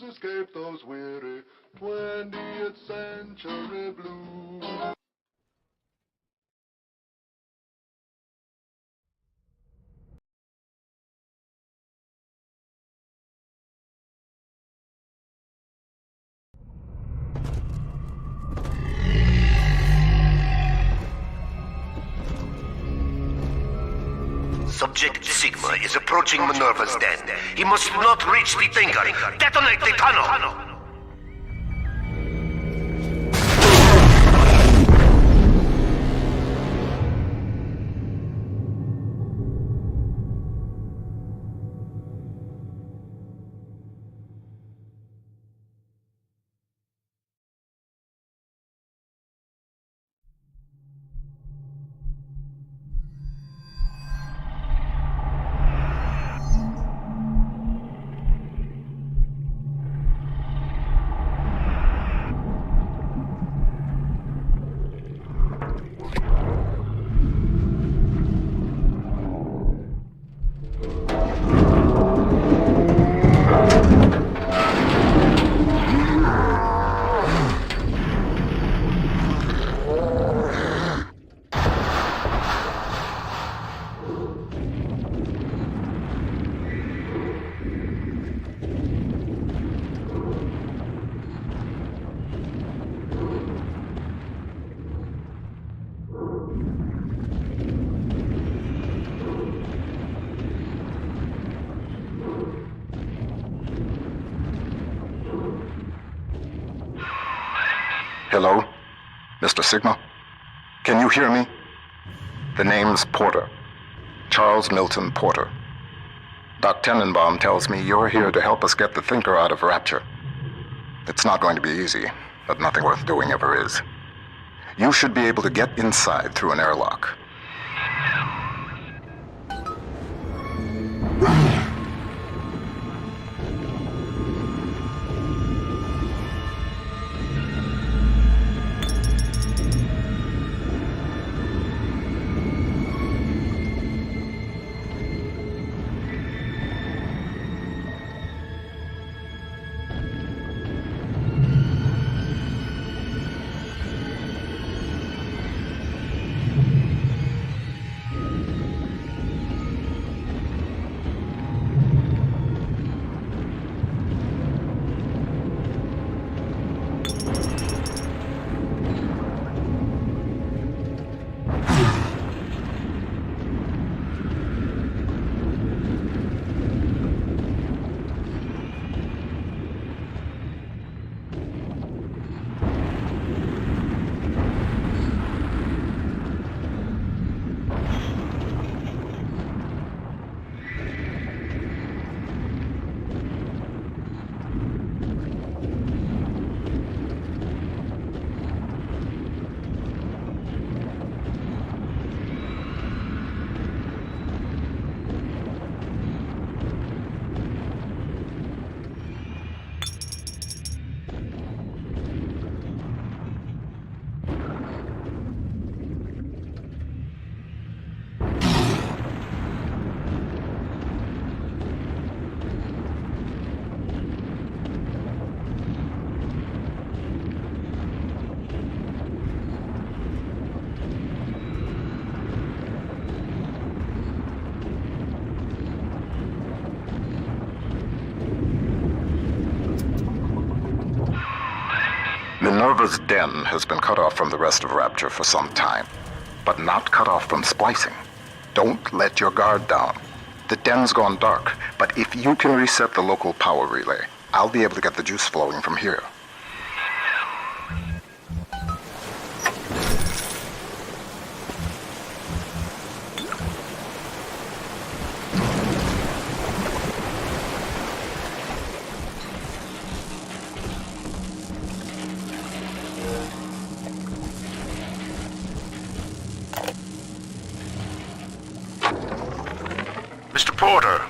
blues, escape those weary 20th century blues. Subject Sigma is approaching Minerva's den. He must not reach the Thinker. Detonate the tunnel! Hello? Mr. Sigma? Can you hear me? The name's Porter. Charles Milton Porter. Doc Tenenbaum tells me you're here to help us get the Thinker out of Rapture. It's not going to be easy, but nothing worth doing ever is. You should be able to get inside through an airlock. Minerva's den has been cut off from the rest of Rapture for some time, but not cut off from splicing. Don't let your guard down. The den's gone dark, but if you can reset the local power relay, I'll be able to get the juice flowing from here. Mr. Porter,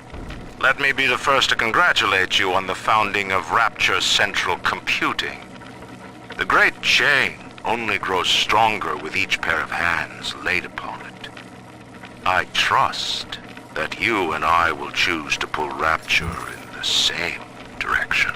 let me be the first to congratulate you on the founding of Rapture Central Computing. The great chain only grows stronger with each pair of hands laid upon it. I trust that you and I will choose to pull Rapture in the same direction.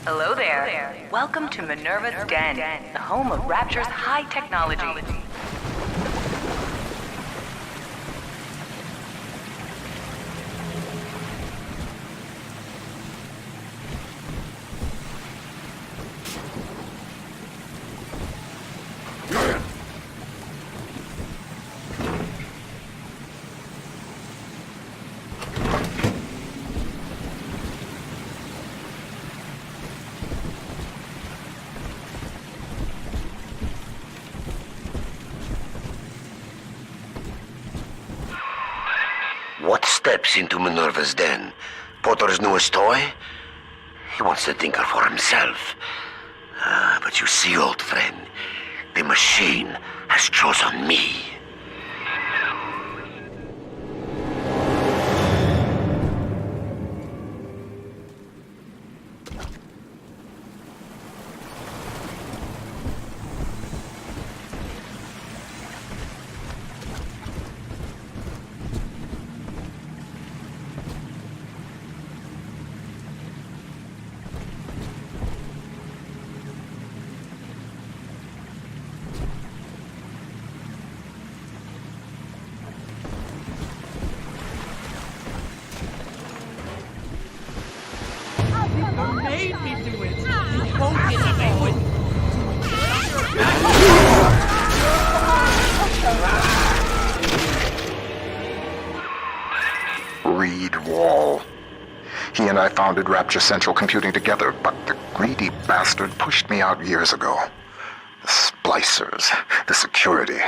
Hello there. Welcome to Minerva's Den, the home of Rapture's high technology. What steps into Minerva's den? Potter's newest toy? He wants the Thinker for himself. But you see, old friend, the machine has chosen me. Made me do it. You won't get away with Reed Wall. He and I founded Rapture Central Computing together, but the greedy bastard pushed me out years ago. The splicers, the security.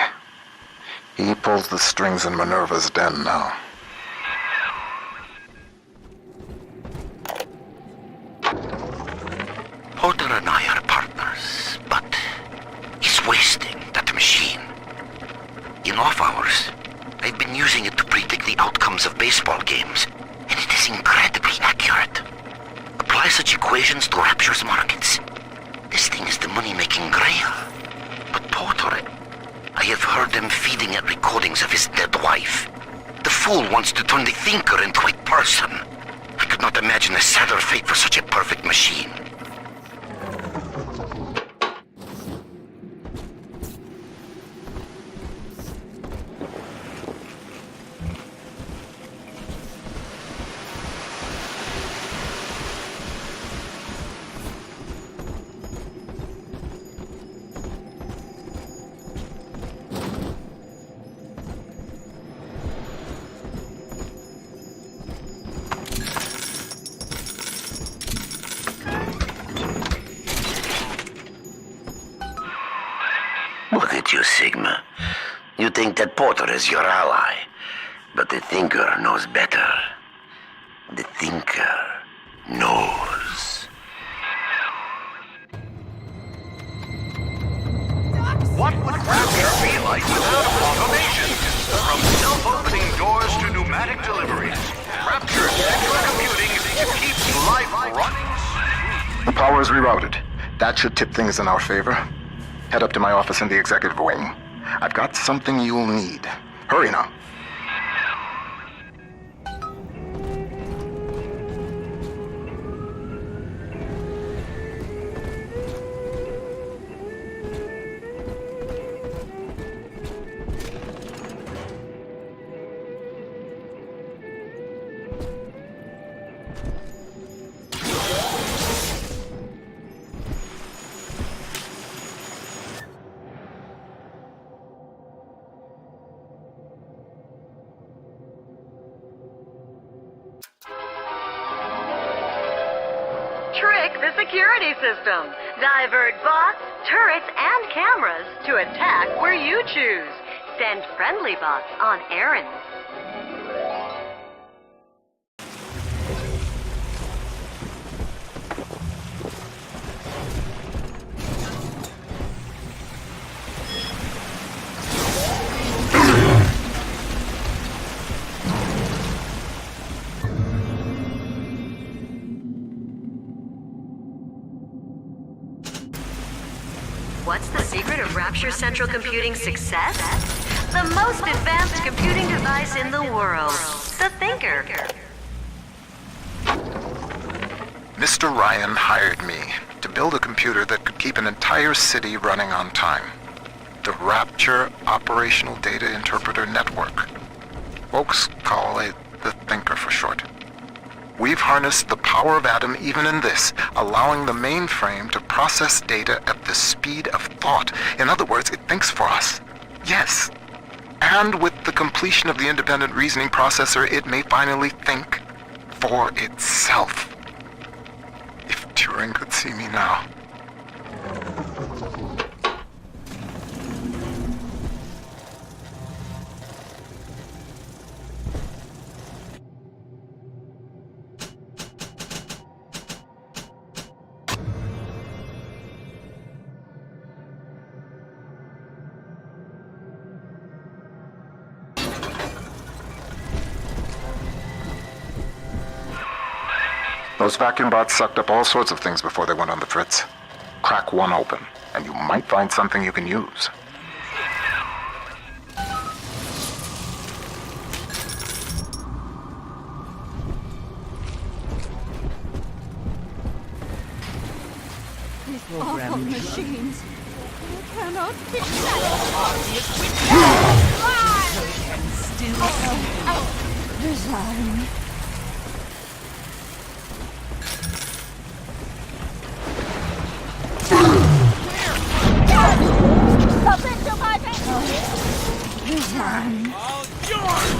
He pulls the strings in Minerva's den now. Potter and I are partners, but he's wasting that machine. In off hours, I've been using it to predict the outcomes of baseball games, and it is incredibly accurate. Apply such equations to Rapture's markets. This thing is the money-making grail. But Potter, I have heard them feeding it recordings of his dead wife. The fool wants to turn the Thinker into a person. I could not imagine a sadder fate for such a perfect machine. Look at you, Sigma. You think that Potter is your ally, but the Thinker knows better. The Thinker knows. What would Rapture be like without automation? From self-opening doors to pneumatic deliveries, Rapture Central Computing keeps life running. The power is rerouted. That should tip things in our favor. Head up to my office in the executive wing. I've got something you'll need. Hurry now. Trick the security system. Divert bots, turrets, and cameras to attack where you choose. Send friendly bots on errands. What's the secret of Rapture Central Computing's success? The most advanced computing device in the world, the Thinker. Mr. Ryan hired me to build a computer that could keep an entire city running on time. The Rapture Operational Data Interpreter Network. Folks call it the Thinker for short. We've harnessed the power of Atom even in this, allowing the mainframe to process data at the speed of thought. In other words, it thinks for us. Yes. And with the completion of the independent reasoning processor, it may finally think for itself. If Turing could see me now. Those vacuum bots sucked up all sorts of things before they went on the fritz. Crack one open, and you might find something you can use. These awful machines. I cannot fix that. Resign. Resign. All yours!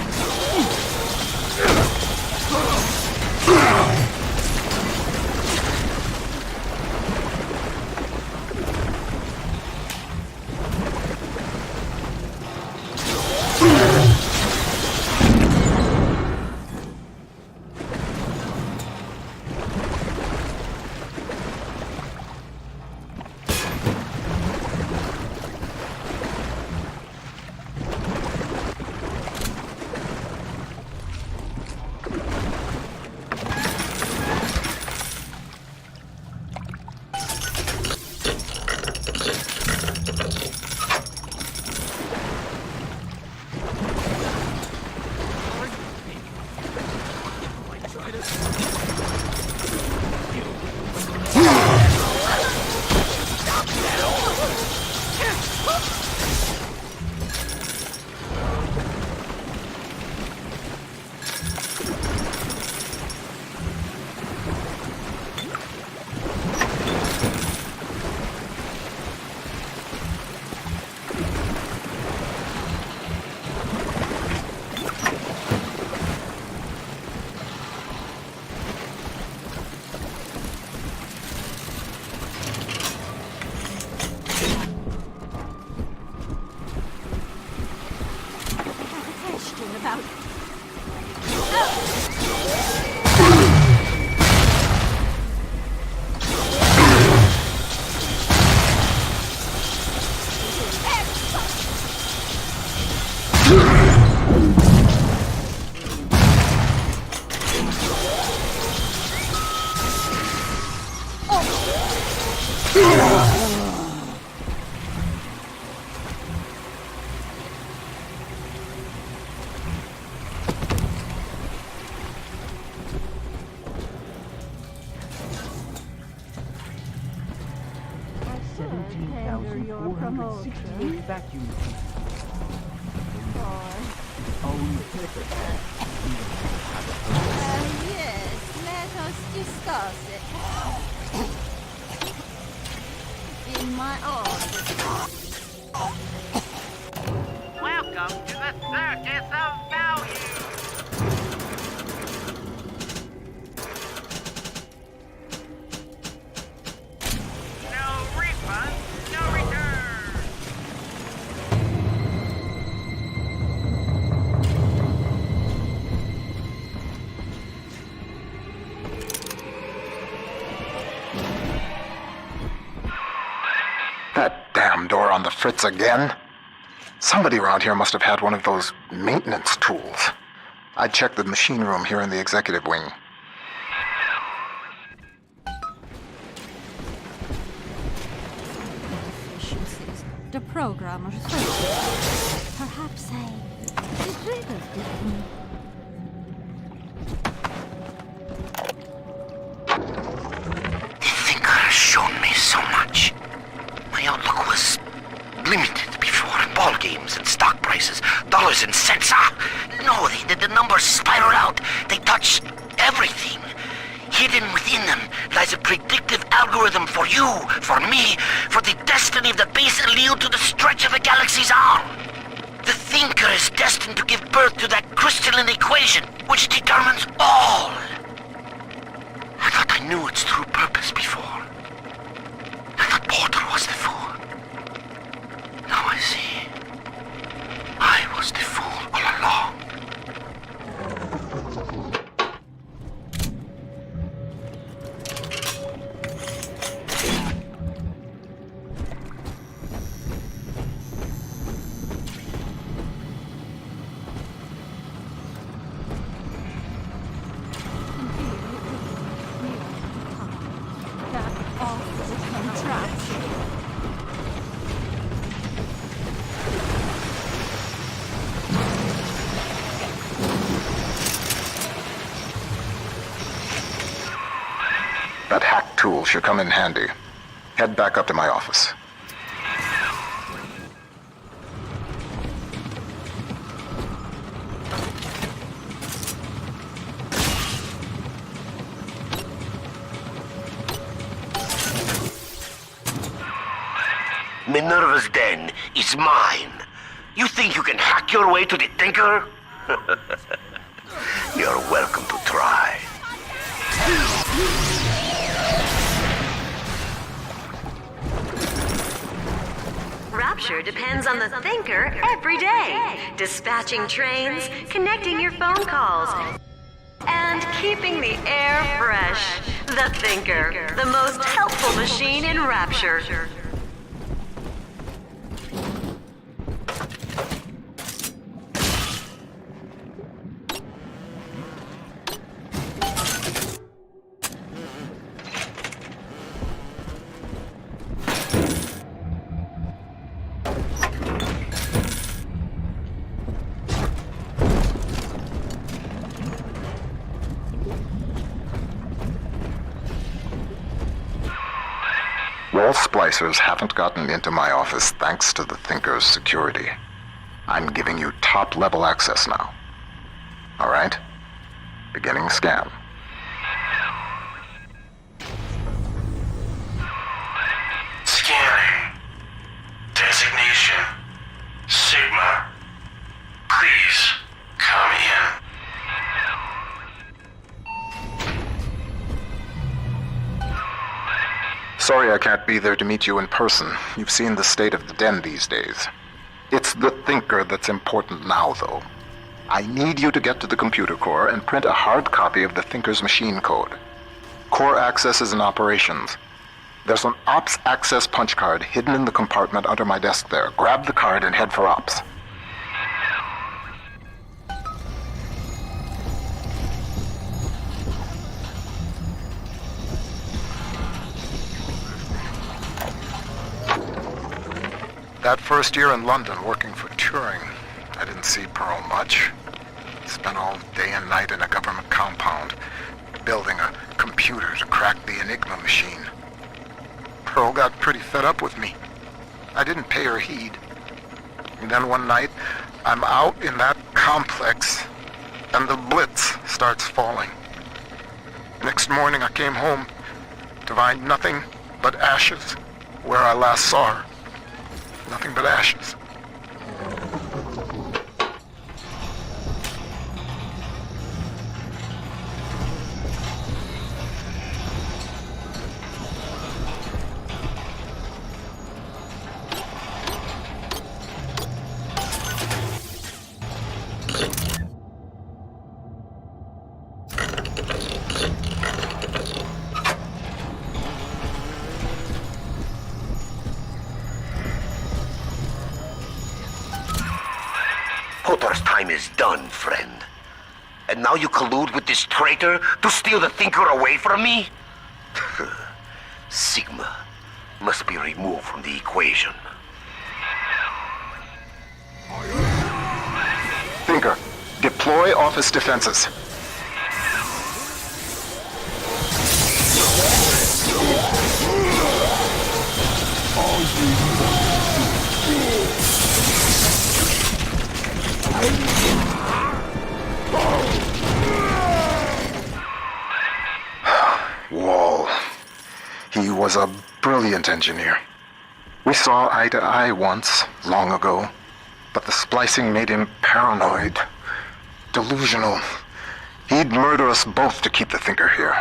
Vacuum. Yes, let us discuss it. In my arms. Welcome to the Circus of Value! No refunds, no returns! That damn door on the fritz again? Somebody around here must have had one of those maintenance tools. I'd check the machine room here in the executive wing. Efficiencies. The programmers perhaps they get rid of them. shown me so much. My outlook was limited before. Ball games and stock prices, dollars and cents. No, the numbers spiral out. They touch everything. Hidden within them lies a predictive algorithm for you, for me, for the destiny of the base allele to the stretch of a galaxy's arm. The thinker is destined to give birth to that crystalline equation which determines all. I thought I knew its true purpose before. I thought Porter was the fool. Now I see. I was the fool all along. That hack tool should come in handy. Head back up to my office. Minerva's den is mine. You think you can hack your way to the Thinker? You're welcome to try. Rapture depends on the Thinker every day. Dispatching trains, connecting your phone calls, and keeping the air fresh. The Thinker, the most helpful machine in Rapture. Wall splicers haven't gotten into my office thanks to the Thinker's security. I'm giving you top-level access now. All right? Beginning scan. Scanning. Designation. Sigma. Please come in. Sorry I can't be there to meet you in person. You've seen the state of the den these days. It's the Thinker that's important now, though. I need you to get to the computer core and print a hard copy of the Thinker's machine code. Core access is in operations. There's an Ops access punch card hidden in the compartment under my desk there. Grab the card and head for Ops. That first year in London working for Turing, I didn't see Pearl much. Spent all day and night in a government compound, building a computer to crack the Enigma machine. Pearl got pretty fed up with me. I didn't pay her heed. And then one night, I'm out in that complex, and the Blitz starts falling. Next morning I came home to find nothing but ashes where I last saw her. Nothing but ashes. Potter's time is done, friend. And now you collude with this traitor to steal the Thinker away from me? Sigma must be removed from the equation. Thinker, deploy office defenses. He was a brilliant engineer. We saw eye to eye once, long ago, but the splicing made him paranoid, delusional. He'd murder us both to keep the Thinker here.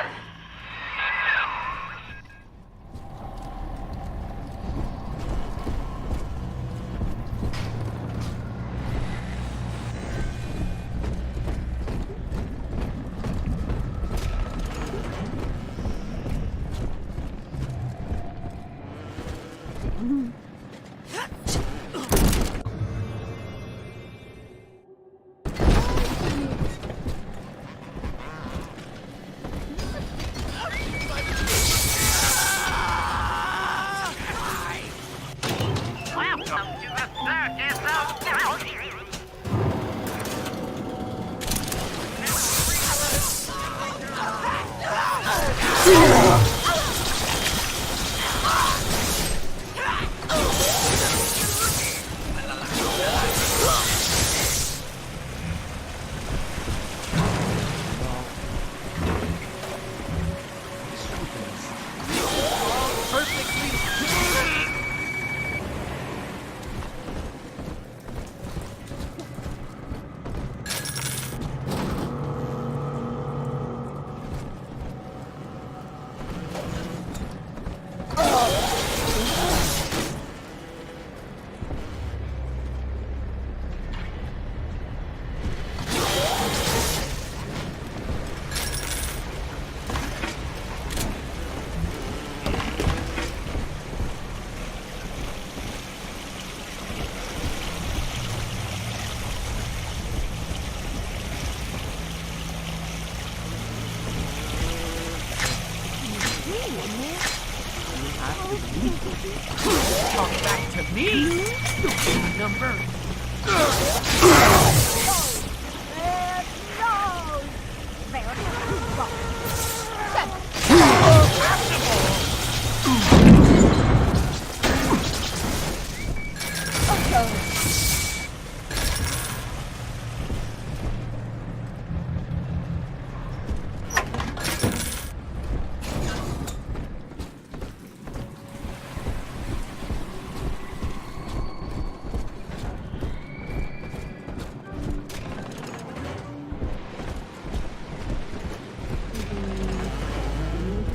Talk back to me, stupid number.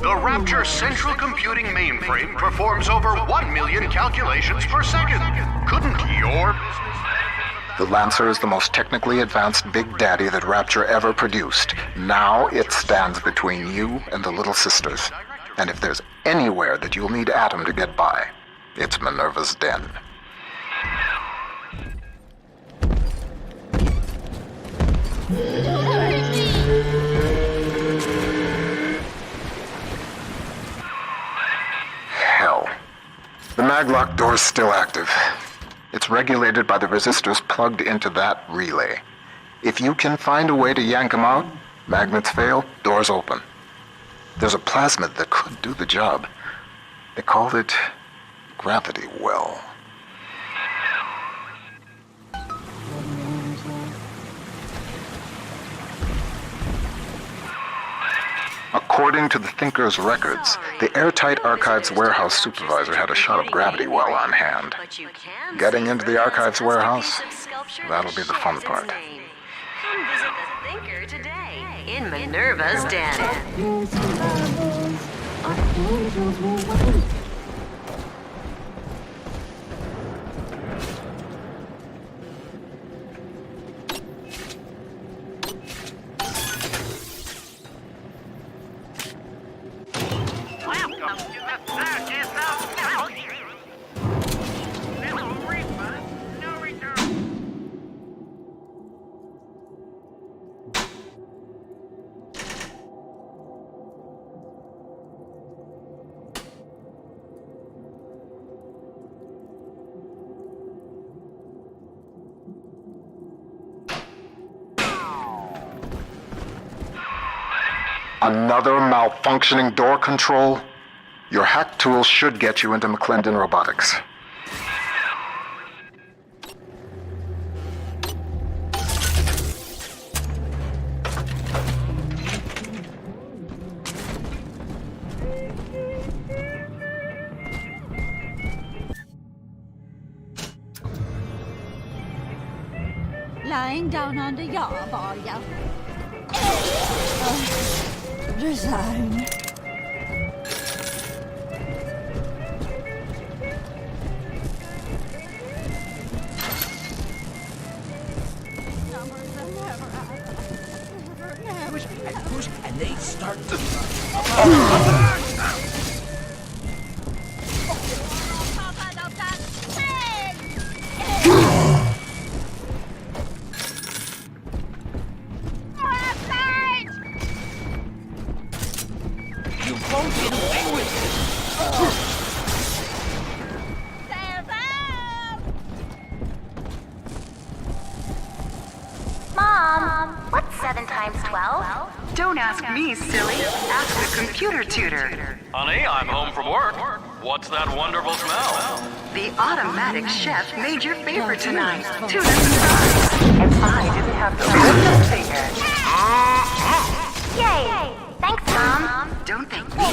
The Rapture Central Computing mainframe performs over 1 million calculations per second. Couldn't your business benefit? The Lancer is the most technically advanced Big Daddy that Rapture ever produced. Now it stands between you and the Little Sisters. And if there's anywhere that you'll need Atom to get by, it's Minerva's den. Hell. The maglock door's still active. It's regulated by the resistors plugged into that relay. If you can find a way to yank them out, magnets fail, doors open. There's a plasmid that could do the job. They called it Gravity Well. According to the Thinker's records, the airtight Archives warehouse supervisor had a shot of Gravity Well on hand. Getting into the Archives warehouse, that'll be the fun part. Come visit the Thinker today in Minerva's den. Welcome to the circus of Galaxy. No refund, no return. Another malfunctioning door control? Your hack tools should get you into McClendon Robotics. lying down on the yob, are ya? Resign. Push and push, and they start to... You won't get away with this! Mom, what's 7 times 12? Don't ask me, silly. Ask the computer tutor. Honey, I'm home from work. What's that wonderful smell? The automatic chef made your favorite tonight. Tuna surprise. And I didn't have to hold the finger. Yay! Thanks, Mom. Don't thank me.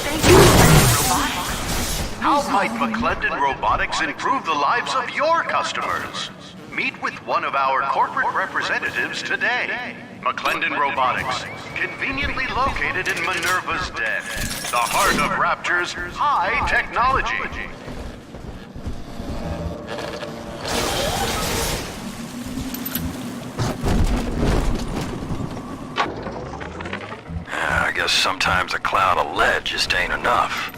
Thank you, robotics. How might McClendon Robotics improve the lives of your customers? Meet with one of our corporate representatives today. McClendon Robotics, conveniently located in Minerva's Den, the heart of Rapture's high technology. I guess sometimes a cloud of lead just ain't enough.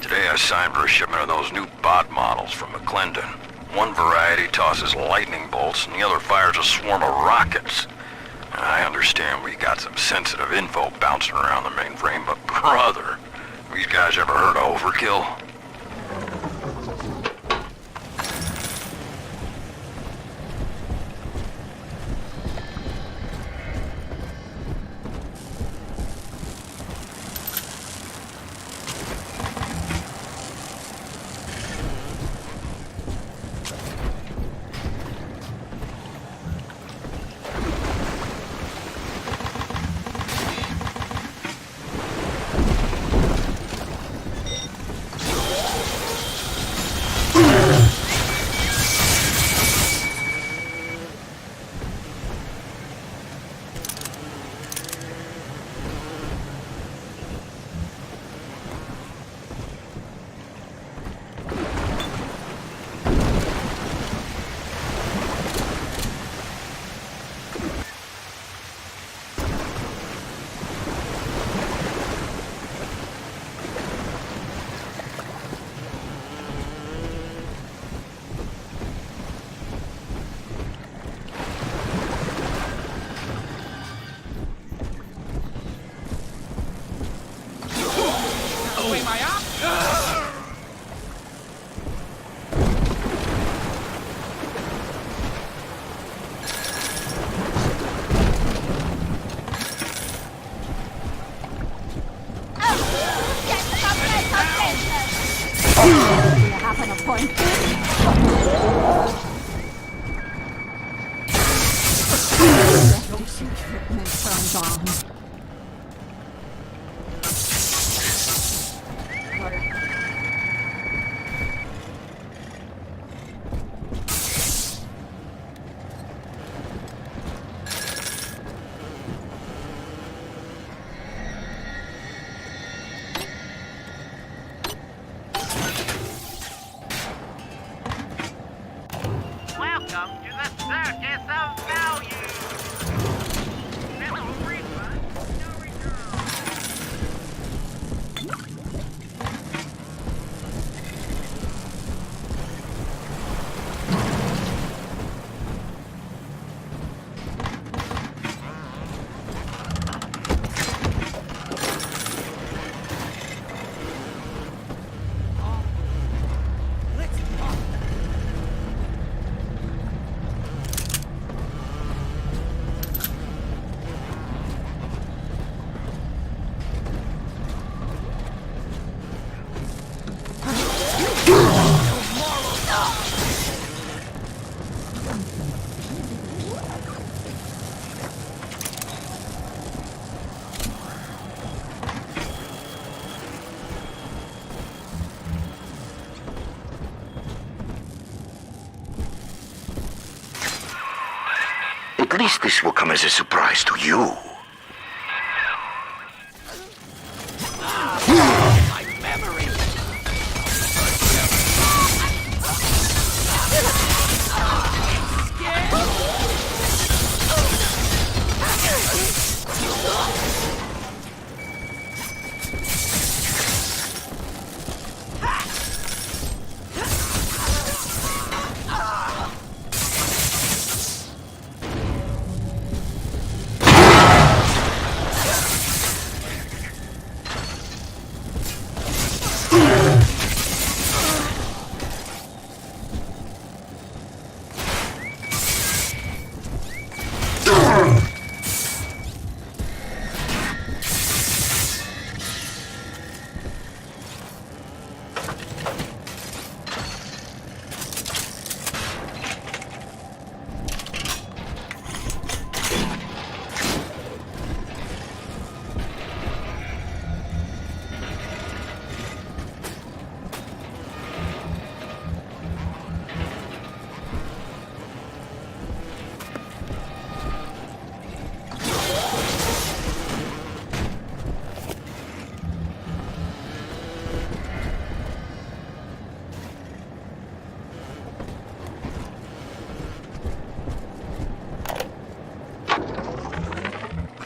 Today I signed for a shipment of those new bot models from McClendon. One variety tosses lightning bolts and the other fires a swarm of rockets. I understand we got some sensitive info bouncing around the mainframe, but brother, these guys ever heard of overkill? Welcome to the circus of value. Little refund, no return. At least this will come as a surprise to you. My memory!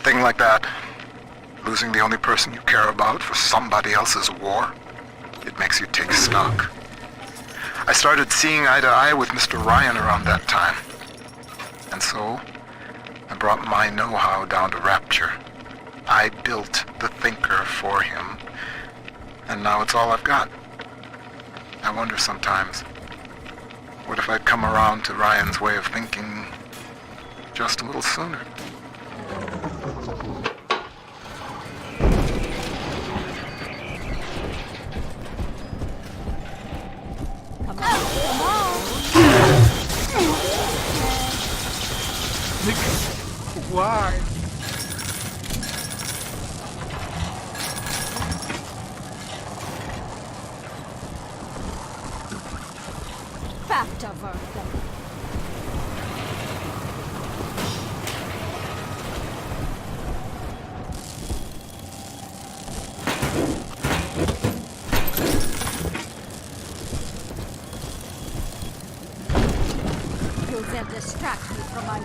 Thing like that, losing the only person you care about for somebody else's war, it makes you take stock. I started seeing eye to eye with Mr. Ryan around that time. And so, I brought my know-how down to Rapture. I built the Thinker for him, and now it's all I've got. I wonder sometimes, what if I'd come around to Ryan's way of thinking just a little sooner? Why? Factorverken. You will distract me from my...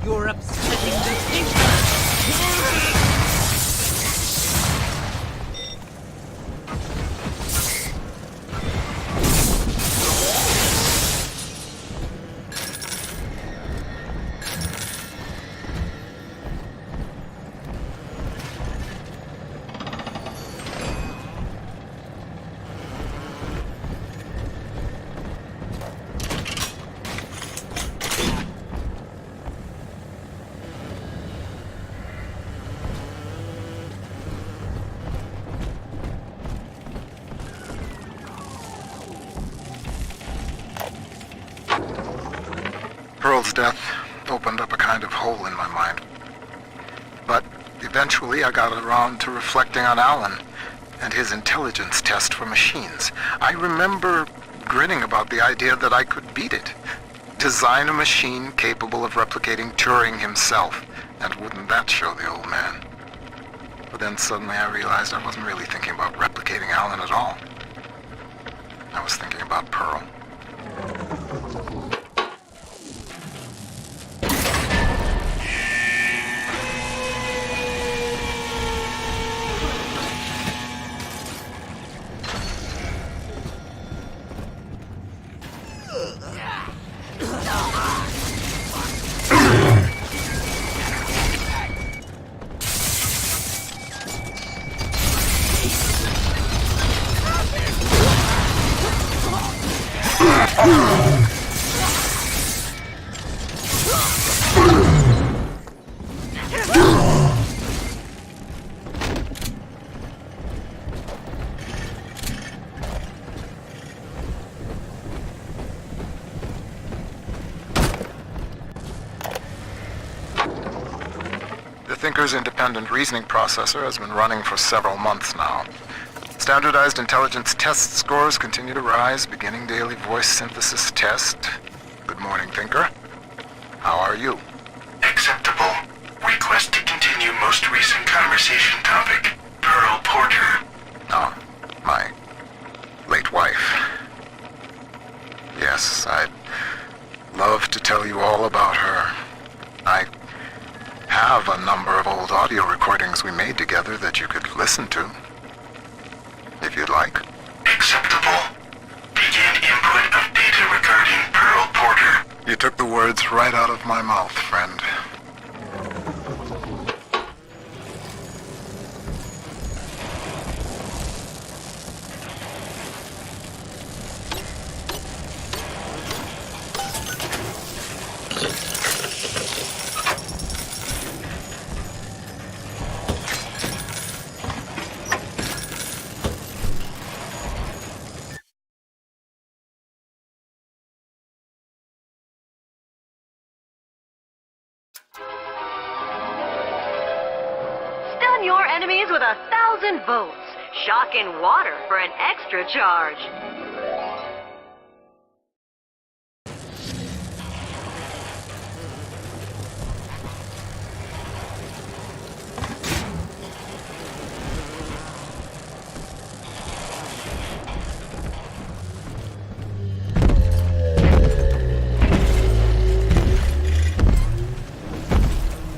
You're upsetting the Thinker! Squirrel's death opened up a kind of hole in my mind. But eventually I got around to reflecting on Alan and his intelligence test for machines. I remember grinning about the idea that I could beat it. Design a machine capable of replicating Turing himself. And wouldn't that show the old man? But then suddenly I realized I wasn't really thinking about replicating Alan at all. I was thinking about Pearl. The Thinker's independent reasoning processor has been running for several months now. Standardized intelligence test scores continue to rise, beginning daily voice synthesis test. Good morning, Thinker. How are you? Acceptable. Request to continue most recent conversation topic. Pearl Porter. Oh, my late wife. Yes, I'd love to tell you all about her. I have a number of old audio recordings we made together that you could listen to, if you'd like. Acceptable. Begin input of data regarding Pearl Porter. You took the words right out of my mouth, friend. Stun your enemies with 1,000 volts. Shock in water for an extra charge.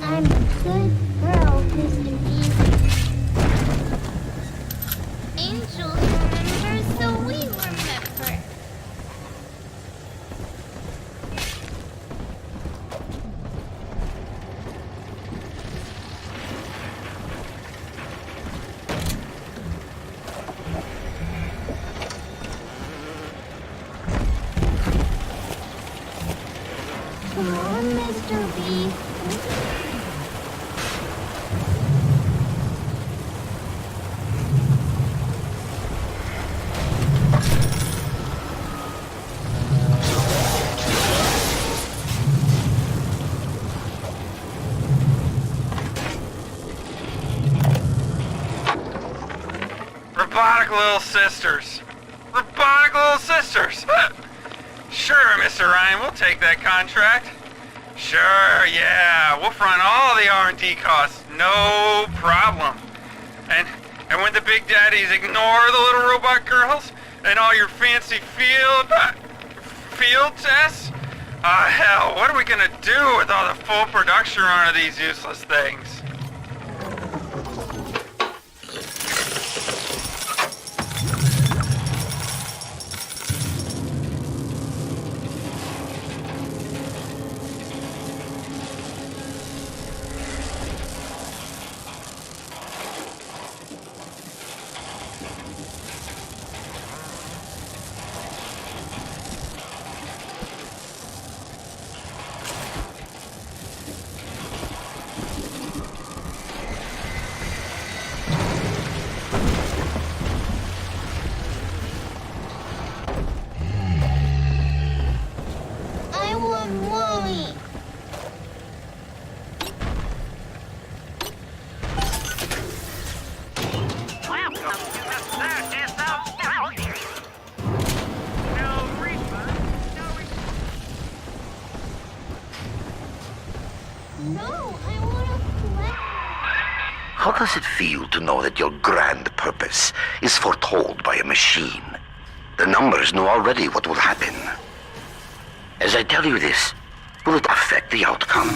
I'm a good girl, Mr. B. Angels remember, so we remember. Come on, Mr. B. Robotic little sisters. Robotic little sisters. Sure, Mr. Ryan, we'll take that contract. Sure, yeah, we'll front all the R&D costs, no problem. And when the big daddies ignore the little robot girls and all your fancy field tests, hell, what are we gonna do with all the full production run of these useless things? How does it feel to know that your grand purpose is foretold by a machine? The numbers know already what will happen. As I tell you this, will it affect the outcome?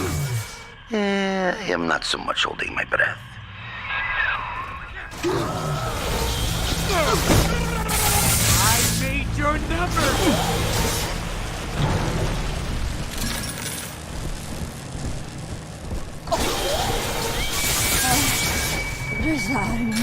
I am not so much holding my breath. I made your number! Design.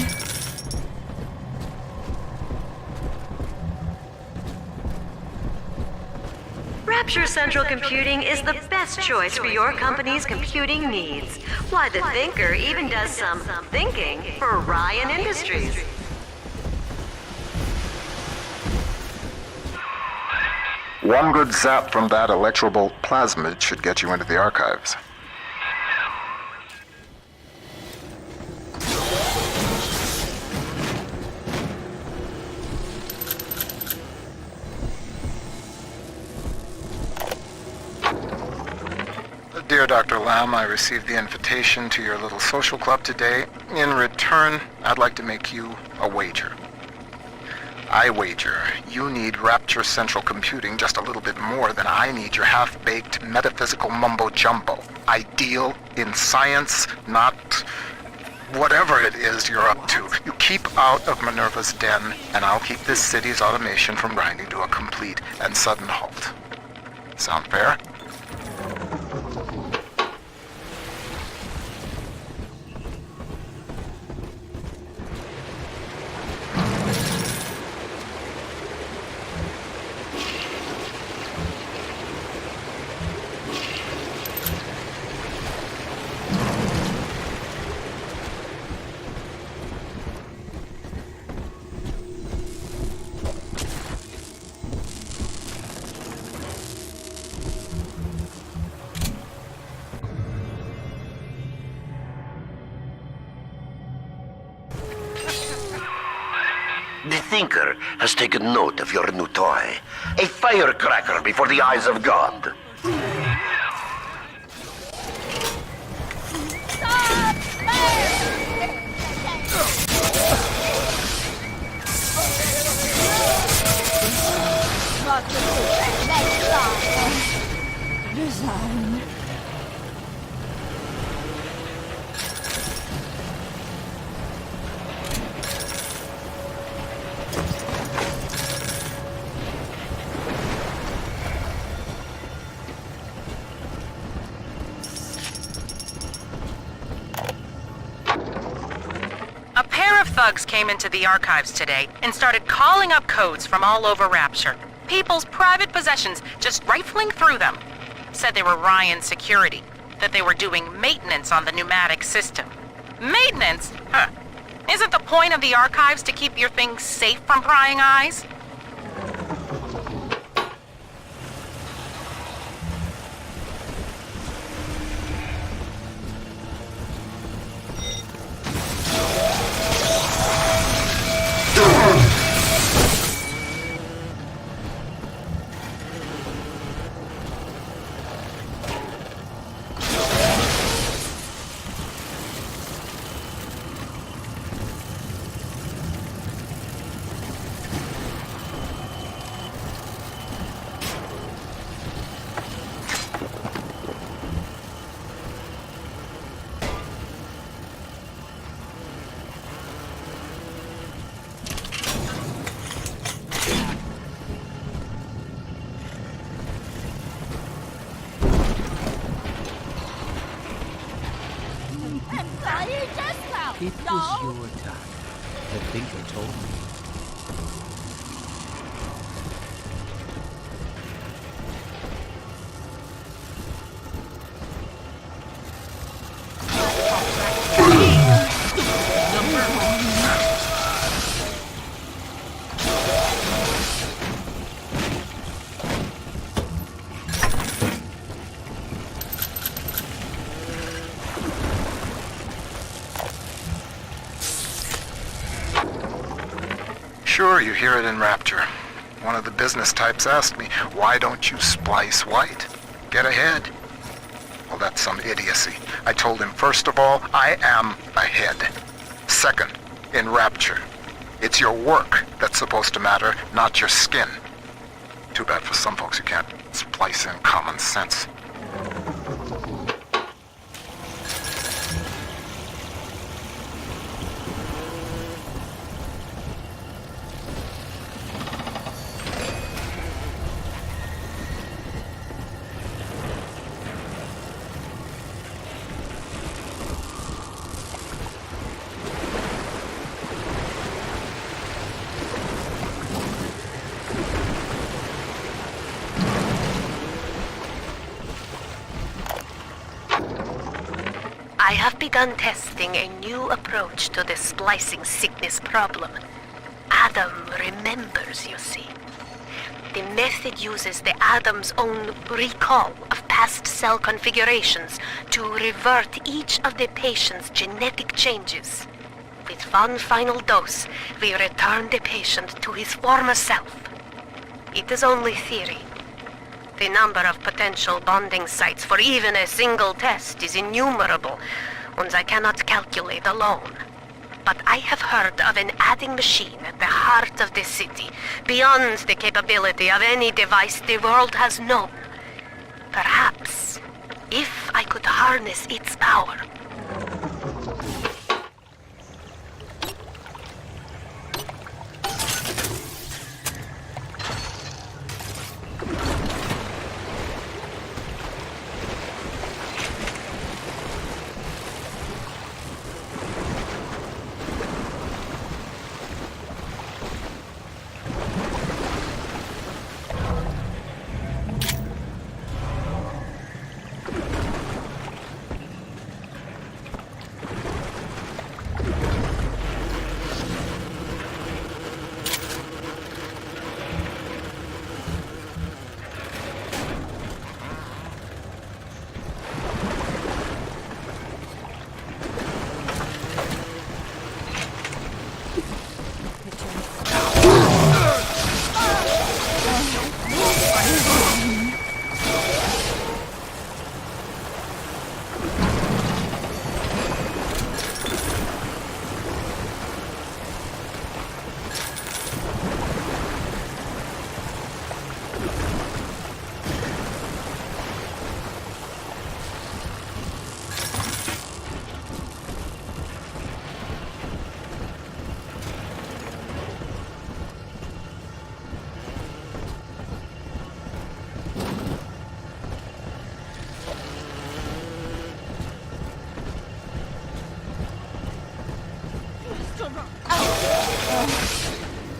Rapture Central Computing is the best choice for your company's computing needs. Why, the Thinker even does some thinking for Ryan Industries. One good zap from that electrobolt plasmid should get you into the archives. Dear Dr. Lamb, I received the invitation to your little social club today. In return, I'd like to make you a wager. I wager you need Rapture Central Computing just a little bit more than I need your half-baked metaphysical mumbo-jumbo. Ideal in science, not whatever it is you're up to. You keep out of Minerva's den, and I'll keep this city's automation from grinding to a complete and sudden halt. Sound fair? The Thinker has taken note of your new toy. A firecracker before the eyes of God. Design. A pair of thugs came into the archives today and started calling up codes from all over Rapture. People's private possessions, just rifling through them. Said they were Ryan security, that they were doing maintenance on the pneumatic system. Maintenance? Huh. Isn't the point of the archives to keep your things safe from prying eyes? It was your time. The Thinker told me. Sure, you hear it in Rapture. One of the business types asked me, why don't you splice white? Get ahead. Well, that's some idiocy. I told him, first of all, I am ahead. Second, in Rapture, it's your work that's supposed to matter, not your skin. Too bad for some folks who can't splice in common sense. I have begun testing a new approach to the splicing sickness problem. Adam remembers, you see. The method uses the Adam's own recall of past cell configurations to revert each of the patient's genetic changes. With one final dose, we return the patient to his former self. It is only theory. The number of potential bonding sites for even a single test is innumerable, and I cannot calculate alone. But I have heard of an adding machine at the heart of the city, beyond the capability of any device the world has known. Perhaps, if I could harness its power.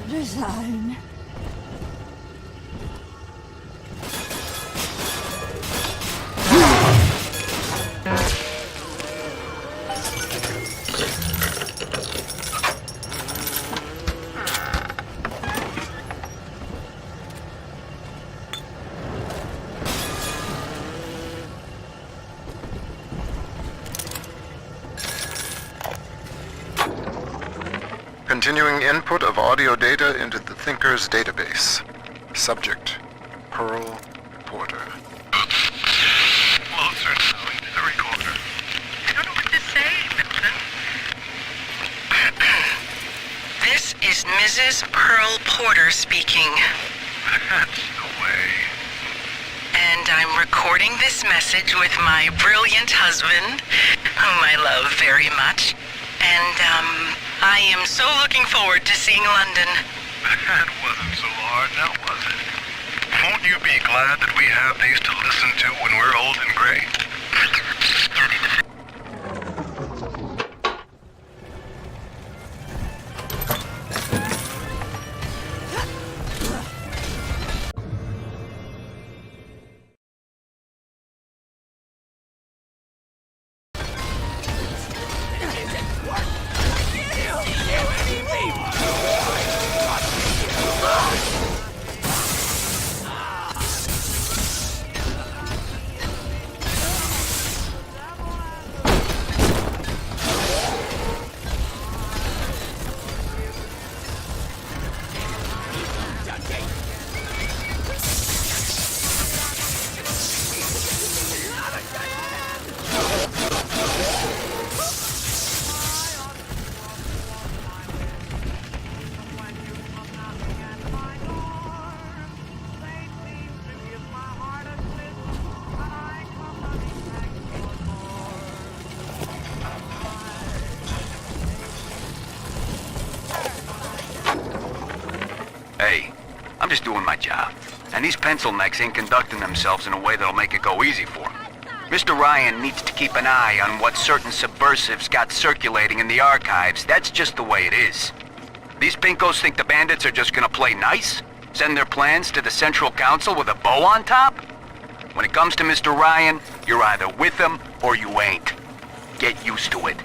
Design. Continuing input of audio data into the Thinker's database. Subject, Pearl Porter. Closer now into the recorder. I don't know what to say, Milton. This is Mrs. Pearl Porter speaking. That's the way. And I'm recording this message with my brilliant husband, whom I love very much. And, I am so looking forward to seeing London. That wasn't so hard, now was it? Won't you be glad that we have these to listen to when we're old and gray? just doing my job. And these pencil necks ain't conducting themselves in a way that'll make it go easy for them. Mr. Ryan needs to keep an eye on what certain subversives got circulating in the archives. That's just the way it is. These pinkos think the bandits are just gonna play nice? Send their plans to the Central Council with a bow on top? When it comes to Mr. Ryan, you're either with him or you ain't. Get used to it.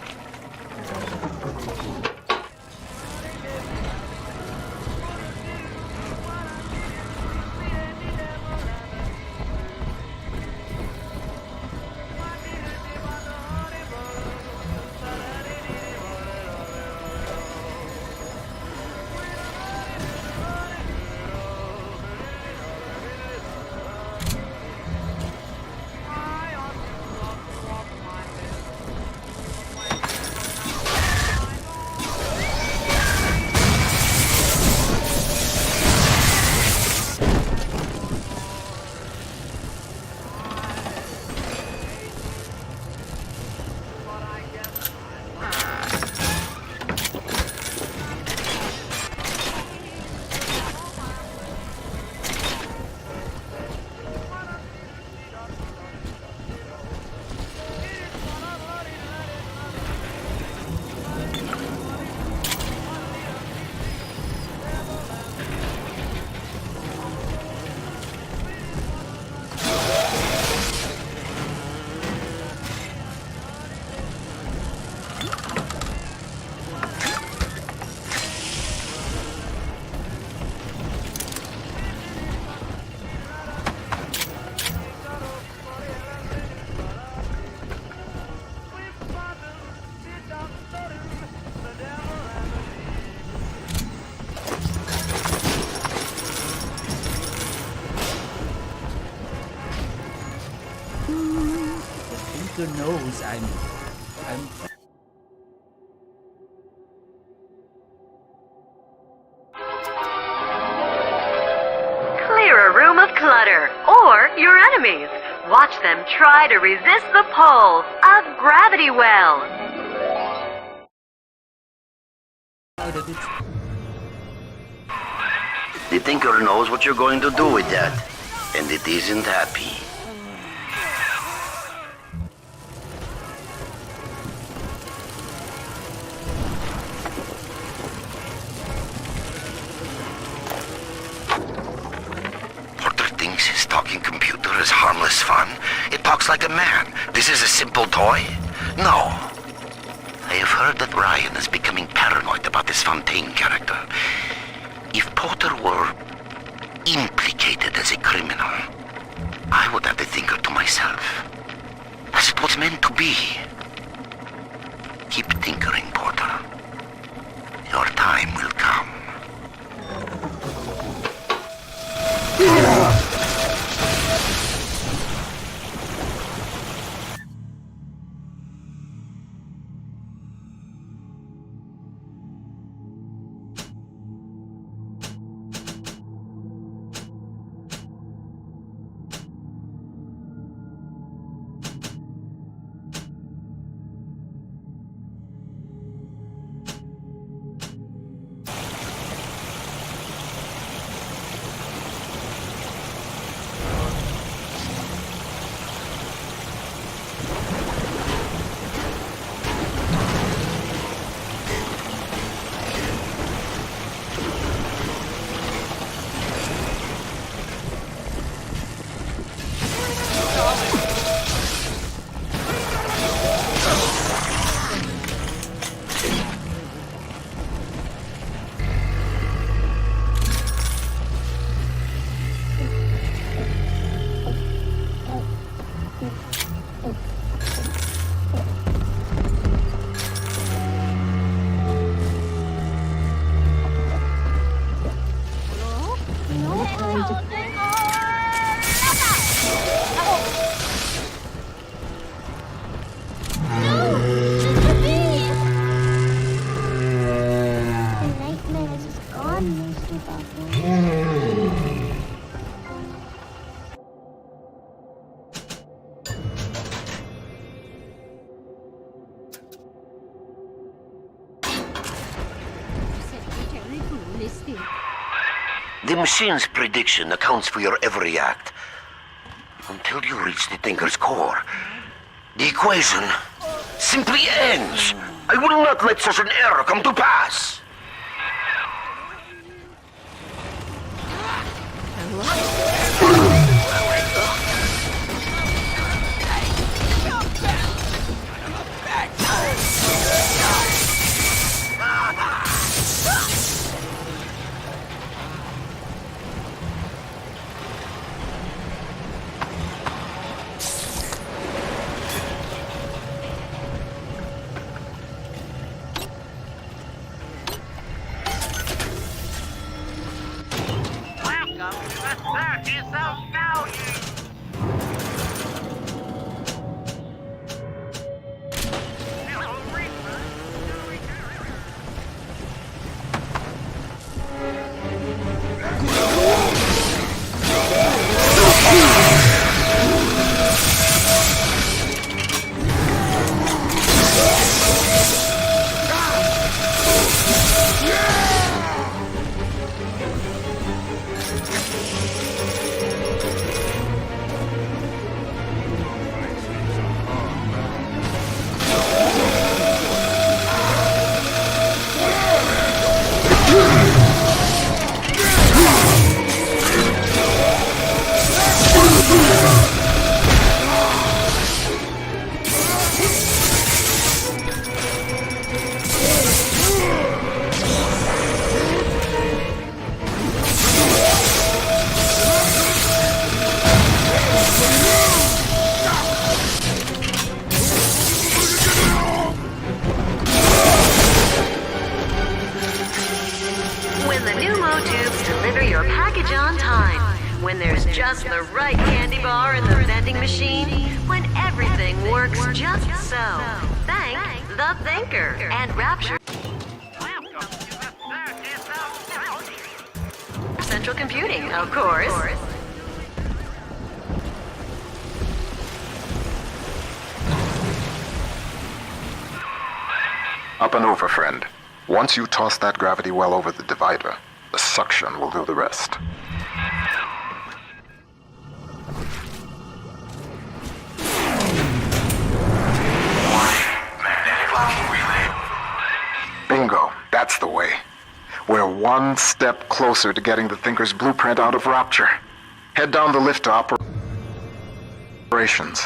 Knows I'm Clear a room of clutter, or your enemies. Watch them try to resist the pull of Gravity Well. out of it. The Tinker knows what you're going to do with that, and it isn't happy. His talking computer is harmless fun. It talks like a man. This is a simple toy? No. I have heard that Ryan is becoming paranoid about this Fontaine character. If Porter were implicated as a criminal, I would have the Thinker to myself, as it was meant to be. Keep tinkering, Porter. Your time will come. The machine's prediction accounts for your every act. Until you reach the Thinker's core, the equation simply ends. I will not let such an error come to pass. When there's just the right candy bar in the vending machine, when everything works just so. Thank the Thinker and Rapture Central Computing, of course. Up and over, friend. Once you toss that gravity well over the divider, the suction will do the rest. Bingo, that's the way. We're one step closer to getting the Thinker's blueprint out of Rapture. Head down the lift to operations.